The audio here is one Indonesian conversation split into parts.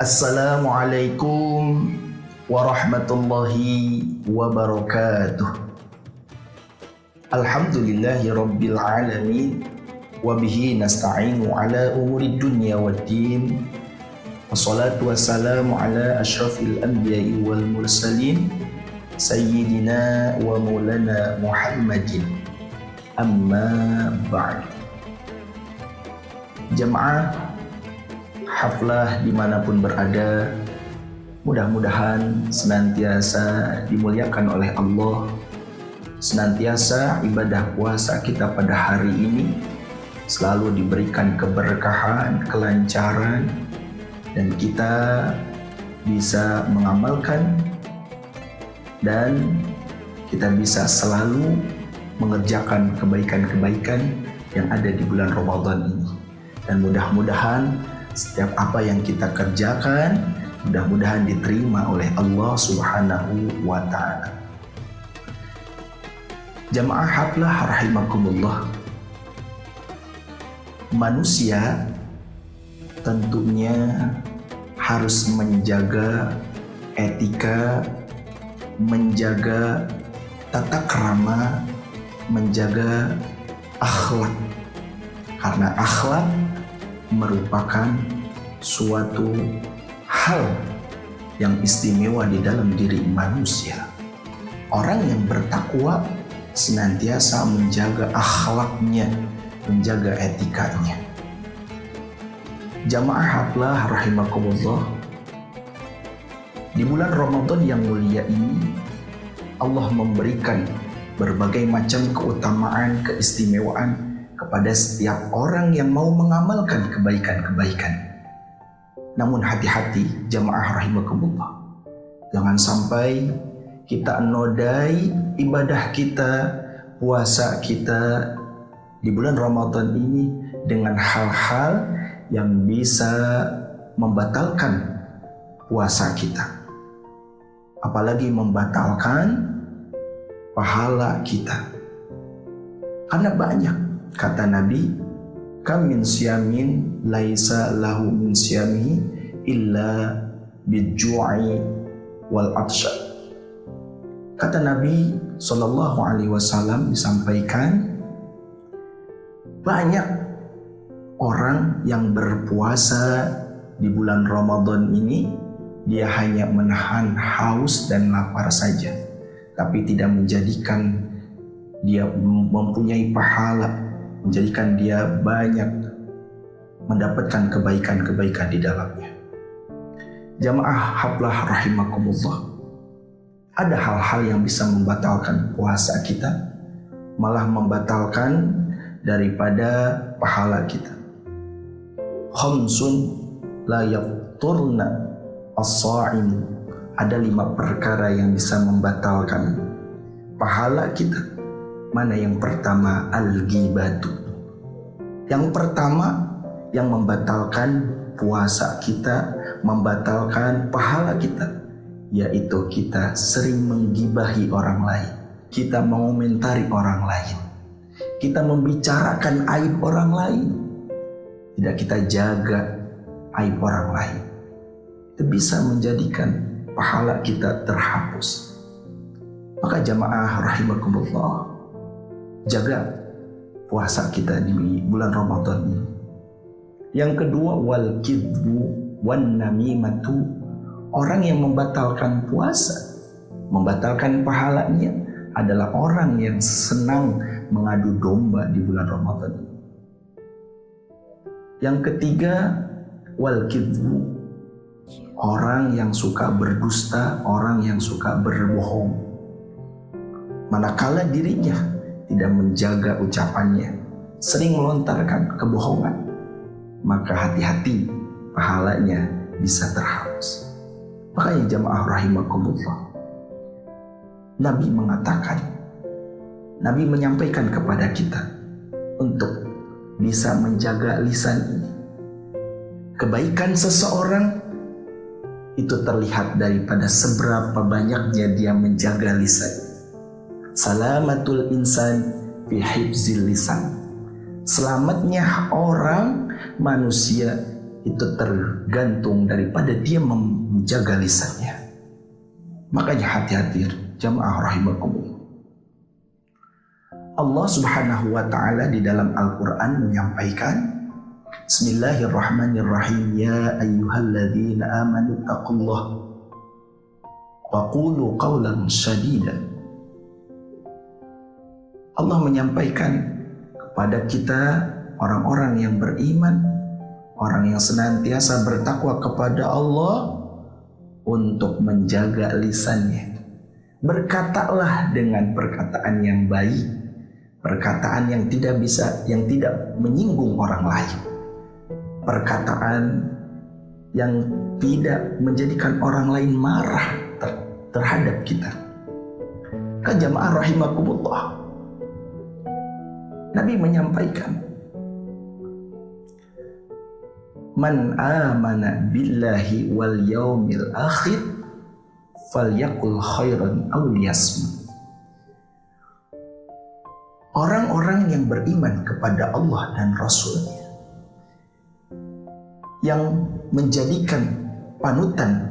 Assalamualaikum warahmatullahi wabarakatuh. Alhamdulillahi rabbil alamin, wabihi nasta'inu ala umuri dunya waddin. Wassalatu wassalamu ala ashrafil anbiya'i wal mursalin, sayyidina wa maulana Muhammadin. Amma ba'd. Jamaah haflah dimanapun berada, mudah-mudahan senantiasa dimuliakan oleh Allah, senantiasa ibadah puasa kita pada hari ini selalu diberikan keberkahan, kelancaran, dan kita bisa mengamalkan dan kita bisa selalu mengerjakan kebaikan-kebaikan yang ada di bulan Ramadan ini. Dan mudah-mudahan setiap apa yang kita kerjakan mudah-mudahan diterima oleh Allah Subhanahu wa ta'ala. Jamaah haflah rahimakumullah. Manusia tentunya harus menjaga etika, menjaga tata krama, menjaga akhlak. Karena akhlak merupakan suatu hal yang istimewa di dalam diri manusia. Orang yang bertakwa senantiasa menjaga akhlaknya, menjaga etikanya. Jamaah haflah rahimakumullah, di bulan Ramadan yang mulia ini Allah memberikan berbagai macam keutamaan, keistimewaan kepada setiap orang yang mau mengamalkan kebaikan-kebaikan. Namun hati-hati jamaah rahimakumullah, jangan sampai kita nodai ibadah kita, puasa kita di bulan Ramadan ini dengan hal-hal yang bisa membatalkan puasa kita, apalagi membatalkan pahala kita. Karena banyak, kata Nabi, kam min siyamin laisa lahu min siyamihi illa bijju'i wal atsha. Kata Nabi sallallahu alaihi wasallam disampaikan, banyak orang yang berpuasa di bulan Ramadan ini dia hanya menahan haus dan lapar saja, tapi tidak menjadikan dia mempunyai pahala, menjadikan dia banyak mendapatkan kebaikan-kebaikan di dalamnya. Jamaah haflah rahimakumullah, ada hal-hal yang bisa membatalkan puasa kita, malah membatalkan daripada pahala kita. Khamsun la yafturna as-sha'im, ada 5 perkara yang bisa membatalkan pahala kita. Mana yang pertama? Al-ghibatu. Yang pertama yang membatalkan puasa kita, membatalkan pahala kita, yaitu kita sering menggibahi orang lain, kita mengomentari orang lain, kita membicarakan aib orang lain, tidak kita jaga aib orang lain. Itu bisa menjadikan pahala kita terhapus. Maka jamaah rahimakumullah, jaga puasa kita di bulan Ramadan ini. Yang kedua, wal kidbu wan namimatu. Orang yang membatalkan puasa, membatalkan pahalanya adalah orang yang senang mengadu domba di bulan Ramadan ini. Yang ketiga, wal kidbu, orang yang suka berdusta, orang yang suka berbohong. Manakala dirinya tidak menjaga ucapannya, sering melontarkan kebohongan, maka hati-hati, pahalanya bisa terhapus. Makanya jamaah rahimakumullah, Nabi mengatakan, Nabi menyampaikan kepada kita untuk bisa menjaga lisan ini. Kebaikan seseorang itu terlihat daripada seberapa banyaknya dia menjaga lisan. Salamatul insan fi hifzil lisan. Selamatnya orang, manusia itu tergantung daripada dia menjaga lisannya. Makanya hati-hati jamaah rahimakumullah. Allah Subhanahu wa taala di dalam Al-Qur'an menyampaikan, Bismillahirrahmanirrahim, ya ayyuhalladzina amanu taqullaha wa qulu qawlan sadida. Allah menyampaikan kepada kita orang-orang yang beriman, orang yang senantiasa bertakwa kepada Allah, untuk menjaga lisannya. Berkatalah dengan perkataan yang baik, perkataan yang tidak menyinggung orang lain, perkataan yang tidak menjadikan orang lain marah terhadap kita. Jamaah rahimakumullah, Nabi menyampaikan, Man amana billahi wal yaumil akhir falyakul khairan aw liyasmut. Orang-orang yang beriman kepada Allah dan Rasul-Nya, yang menjadikan panutan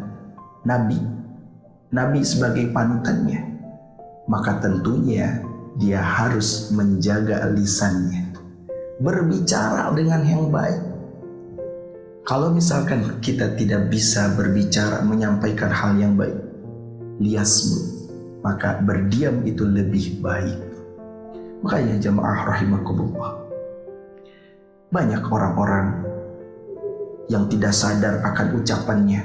Nabi sebagai panutannya, maka tentunya dia harus menjaga lisannya, berbicara dengan yang baik. Kalau misalkan kita tidak bisa berbicara, menyampaikan hal yang baik, liyasmut, maka berdiam itu lebih baik. Makanya jamaah rahimakumullah, banyak orang-orang yang tidak sadar akan ucapannya,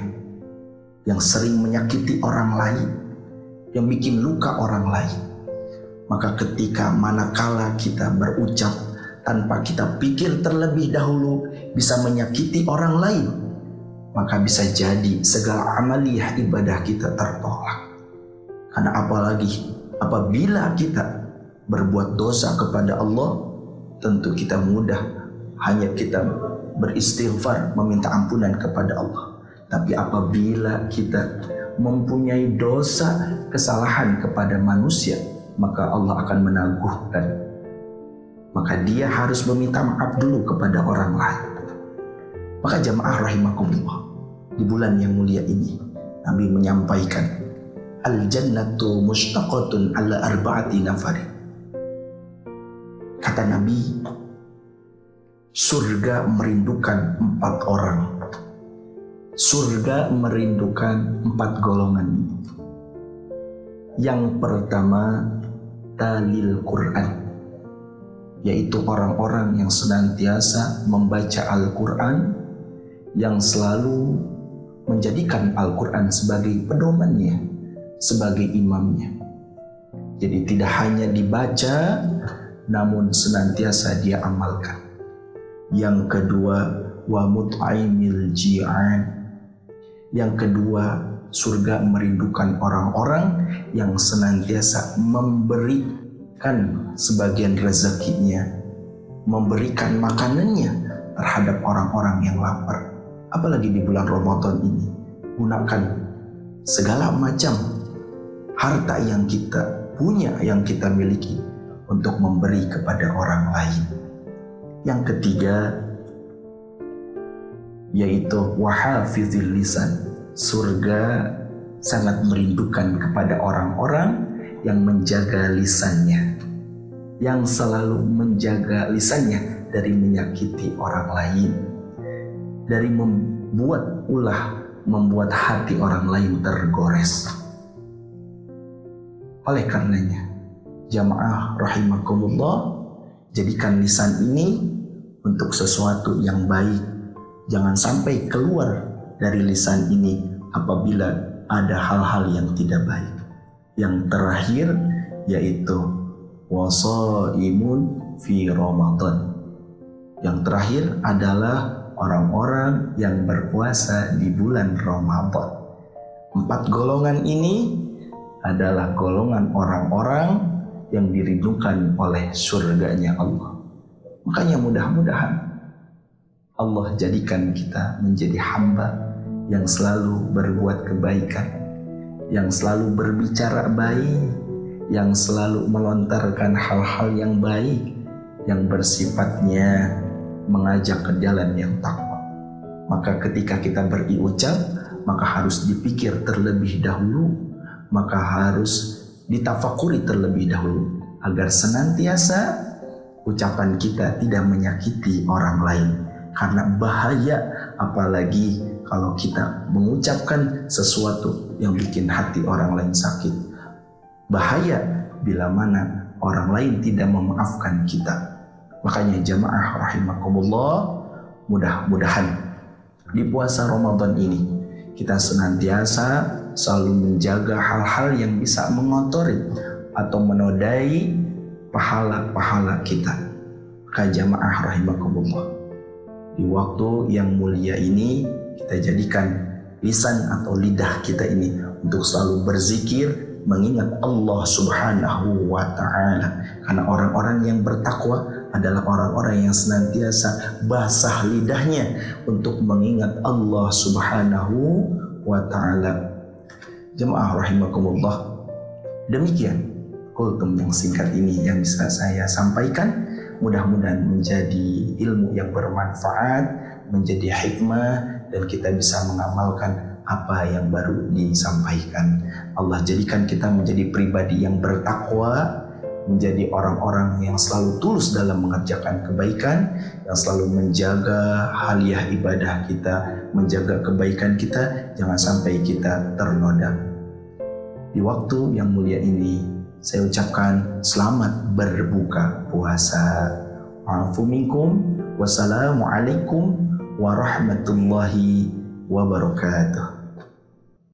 yang sering menyakiti orang lain, yang bikin luka orang lain. Maka ketika manakala kita berucap tanpa kita pikir terlebih dahulu bisa menyakiti orang lain, maka bisa jadi segala amaliyah ibadah kita tertolak. Karena apalagi apabila kita berbuat dosa kepada Allah, tentu kita mudah hanya kita beristighfar, meminta ampunan kepada Allah. Tapi apabila kita mempunyai dosa, kesalahan kepada manusia, maka Allah akan menaguhkan. Maka dia harus meminta maaf dulu kepada orang lain. Maka jamaah rahimakumullah, di bulan yang mulia ini Nabi menyampaikan, Al-jannatu mushtaqatun ala arba'ati nafari. Kata Nabi, surga merindukan 4 orang. Surga merindukan 4 golongan. Yang pertama, talil Quran, yaitu orang-orang yang senantiasa membaca Al-Quran, yang selalu menjadikan Al-Quran sebagai pedomannya, sebagai imamnya. Jadi tidak hanya dibaca, namun senantiasa dia amalkan. Yang kedua, wa mut'aimil ji'an. Yang kedua, surga merindukan orang-orang yang senantiasa memberikan sebagian rezekinya, memberikan makanannya terhadap orang-orang yang lapar. Apalagi di bulan Ramadan ini, gunakan segala macam harta yang kita punya, yang kita miliki, untuk memberi kepada orang lain. Yang ketiga, yaitu wahafizil lisan. Surga sangat merindukan kepada orang-orang yang menjaga lisannya, yang selalu menjaga lisannya dari menyakiti orang lain, dari membuat hati orang lain tergores. Oleh karenanya, jamaah rahimakumullah, jadikan lisan ini untuk sesuatu yang baik. Jangan sampai keluar dari lisan ini apabila ada hal-hal yang tidak baik. Yang terakhir yaitu wasaimun fi Ramadan. Yang terakhir adalah orang-orang yang berpuasa di bulan Ramadan. 4 golongan ini adalah golongan orang-orang yang dirindukan oleh surganya Allah. Makanya mudah-mudahan Allah jadikan kita menjadi hamba yang selalu berbuat kebaikan, yang selalu berbicara baik, yang selalu melontarkan hal-hal yang baik, yang bersifatnya mengajak ke jalan yang takwa. Maka ketika kita beriucap, maka harus dipikir terlebih dahulu, maka harus ditafakuri terlebih dahulu, agar senantiasa ucapan kita tidak menyakiti orang lain. Karena bahaya apalagi kalau kita mengucapkan sesuatu yang bikin hati orang lain sakit. Bahaya bila mana orang lain tidak memaafkan kita. Makanya jamaah rahimakumullah, mudah-mudahan di puasa Ramadan ini kita senantiasa selalu menjaga hal-hal yang bisa mengotori atau menodai pahala-pahala kita. Maka jamaah rahimakumullah, di waktu yang mulia ini kita jadikan lisan atau lidah kita ini untuk selalu berzikir, mengingat Allah Subhanahu wa ta'ala. Karena orang-orang yang bertakwa adalah orang-orang yang senantiasa basah lidahnya untuk mengingat Allah Subhanahu wa ta'ala. Jemaah rahimakumullah, demikian kultum yang singkat ini yang bisa saya sampaikan. Mudah-mudahan menjadi ilmu yang bermanfaat, menjadi hikmah, dan kita bisa mengamalkan apa yang baru disampaikan. Allah jadikan kita menjadi pribadi yang bertakwa, menjadi orang-orang yang selalu tulus dalam mengerjakan kebaikan, yang selalu menjaga haliah ibadah kita, menjaga kebaikan kita, jangan sampai kita ternoda. Di waktu yang mulia ini, saya ucapkan selamat berbuka puasa. Afu minkum, wassalamualaikum warahmatullahi wabarakatuh.